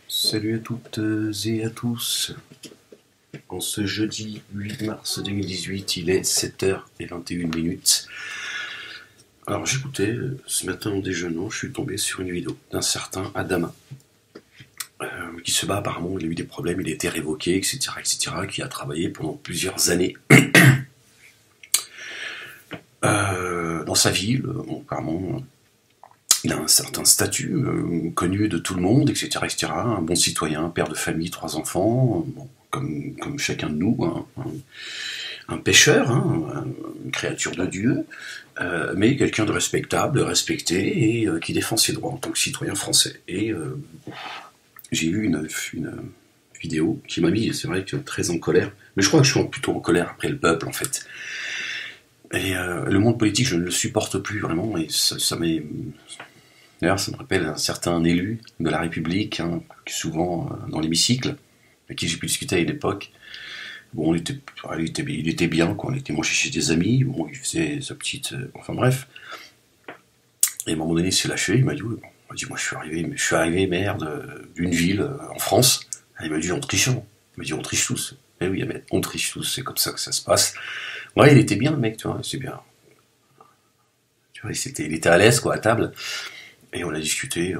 Salut à toutes et à tous. En ce jeudi 8 mars 2018, il est 7h21. Alors j'écoutais, ce matin en déjeunant, je suis tombé sur une vidéo d'un certain Adama, qui se bat apparemment, il a eu des problèmes, il a été révoqué, etc., qui a travaillé pendant plusieurs années dans sa ville, apparemment. Il a un certain statut, connu de tout le monde, etc., un bon citoyen, père de famille, 3 enfants, bon, comme chacun de nous, un pêcheur, une créature de Dieu, mais quelqu'un de respectable, de respecté, et qui défend ses droits en tant que citoyen français. Et j'ai vu une vidéo qui m'a mis, c'est vrai, que très en colère, mais je crois que je suis plutôt en colère après le peuple, en fait. Et le monde politique, je ne le supporte plus vraiment, et ça m'est... D'ailleurs, ça me rappelle un certain élu de la République, qui est souvent dans l'hémicycle, avec qui j'ai pu discuter à une époque. Bon, il était bien, quoi. On était mangé chez des amis, bon, il faisait sa petite... enfin bref. Et à un moment donné, il s'est lâché, il m'a dit, moi je suis arrivé maire d'une ville en France. Et il m'a dit, on triche, il m'a dit, on triche tous. Eh oui, mais on triche tous, c'est comme ça que ça se passe. Ouais, il était bien, le mec, tu vois, c'est bien. Tu vois, il était à l'aise, quoi, à table. Et on a discuté,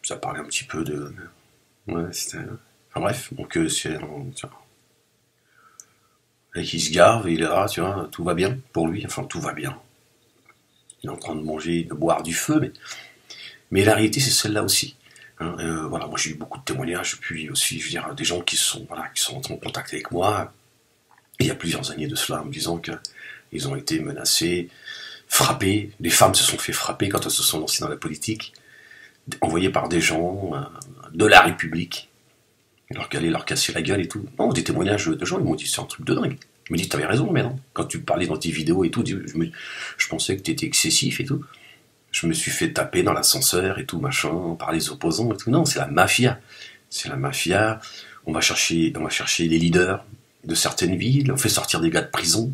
ça parlait un petit peu de... Ouais, c'était... Enfin bref, donc c'est... Et qui se gare, il est là, tu vois, tout va bien pour lui, enfin tout va bien. Il est en train de manger, de boire du feu, mais la réalité c'est celle-là aussi. Voilà, moi j'ai eu beaucoup de témoignages, puis aussi, je veux dire, des gens qui sont entrés en contact avec moi, il y a plusieurs années de cela, en me disant qu'ils ont été menacés, frappés, les femmes se sont fait frapper quand elles se sont lancées dans la politique, envoyées par des gens de la République, leur allaient leur casser la gueule et tout. Non, des témoignages de gens, ils m'ont dit c'est un truc de dingue. Ils m'ont dit t'avais raison, mais non. Quand tu parlais dans tes vidéos et tout, je pensais que t'étais excessif et tout. Je me suis fait taper dans l'ascenseur et tout, machin, par les opposants et tout. Non, c'est la mafia. C'est la mafia. On va chercher les leaders de certaines villes, on fait sortir des gars de prison.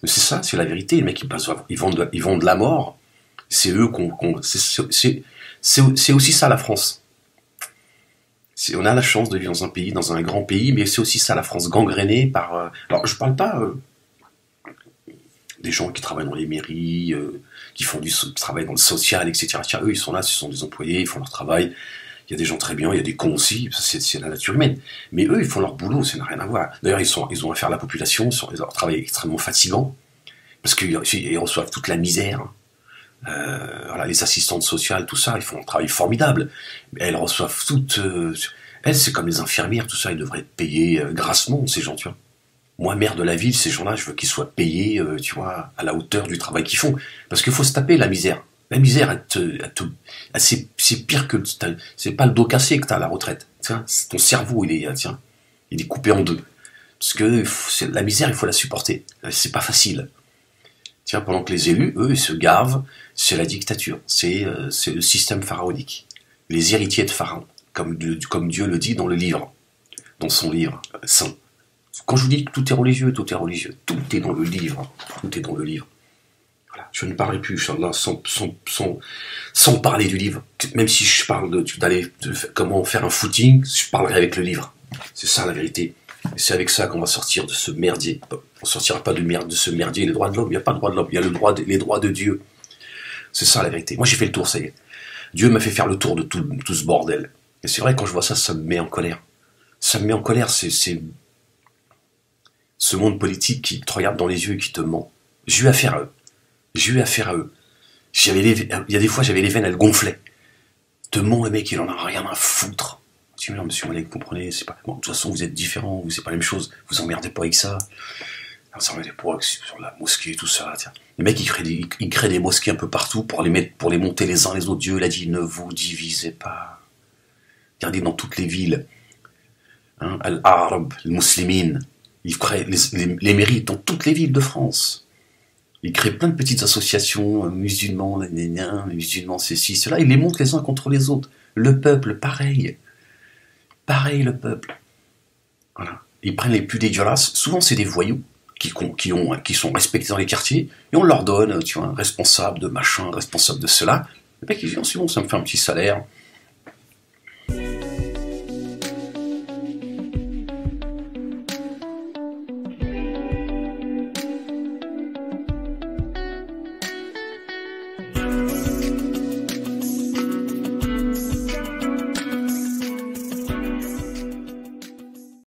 C'est ça, c'est la vérité. Les mecs, ils vendent la mort. C'est eux c'est aussi ça la France. On a la chance de vivre dans un pays, dans un grand pays, mais c'est aussi ça la France, gangrénée par... alors, je parle pas des gens qui travaillent dans les mairies, qui travaillent dans le social, etc. Tiens, eux, ils sont là, ce sont des employés, ils font leur travail. Il y a des gens très bien, il y a des cons aussi, c'est la nature humaine. Mais eux, ils font leur boulot, ça n'a rien à voir. D'ailleurs, ils ont affaire à la population, leur travail est extrêmement fatigant, parce qu'ils reçoivent toute la misère. Voilà, les assistantes sociales, tout ça, ils font un travail formidable. Mais elles reçoivent toutes... elles, c'est comme les infirmières, tout ça, ils devraient être payés grassement, ces gens, tu vois. Moi, maire de la ville, ces gens-là, je veux qu'ils soient payés, tu vois, à la hauteur du travail qu'ils font. Parce qu'il faut se taper la misère. La misère, c'est pire que... C'est pas le dos cassé que t'as à la retraite. Tiens, ton cerveau, il est coupé en deux. Parce que la misère, il faut la supporter. C'est pas facile. Tiens, pendant que les élus, eux, ils se gavent, c'est la dictature. C'est le système pharaonique. Les héritiers de Pharaon, comme Dieu le dit dans le livre, dans son livre saint. Quand je vous dis que tout est religieux, tout est religieux. Tout est dans le livre. Tout est dans le livre. Voilà. Je ne parlerai plus, Inch'Allah, sans parler du livre. Même si je parle de comment faire un footing, je parlerai avec le livre. C'est ça la vérité. Et c'est avec ça qu'on va sortir de ce merdier. On sortira pas de ce merdier. Les droits de l'homme, il n'y a pas de droits de l'homme, il y a les droits de Dieu. C'est ça la vérité. Moi j'ai fait le tour, ça y est. Dieu m'a fait faire le tour de tout ce bordel. Et c'est vrai, quand je vois ça, ça me met en colère. Ça me met en colère, c'est ce monde politique qui te regarde dans les yeux et qui te ment. J'ai eu affaire à eux. Il y a des fois, j'avais les veines, elles gonflaient. Te ment, le mec, il en a rien à foutre. Je dis, non, monsieur Malek, vous comprenez, c'est pas... Bon, de toute façon, vous êtes différents, c'est pas la même chose, vous emmerdez pas avec ça. Vous emmerdez pas avec sur la mosquée, tout ça, tiens. Les mecs, ils créent des mosquées un peu partout pour les monter les uns les autres. Dieu l'a dit, ne vous divisez pas. Regardez dans toutes les villes. Al-Arab, les muslimines, ils créent les mairies dans toutes les villes de France. Ils créent plein de petites associations, musulmans, les musulmans, ceci, cela, ils les montent les uns contre les autres. Le peuple, pareil. Pareil, le peuple. Voilà. Ils prennent les plus dégueulasses. Souvent, c'est des voyous qui sont respectés dans les quartiers, et on leur donne, tu vois, un responsable de machin, responsable de cela. Le mec, il dit, oh, c'est bon, ça me fait un petit salaire.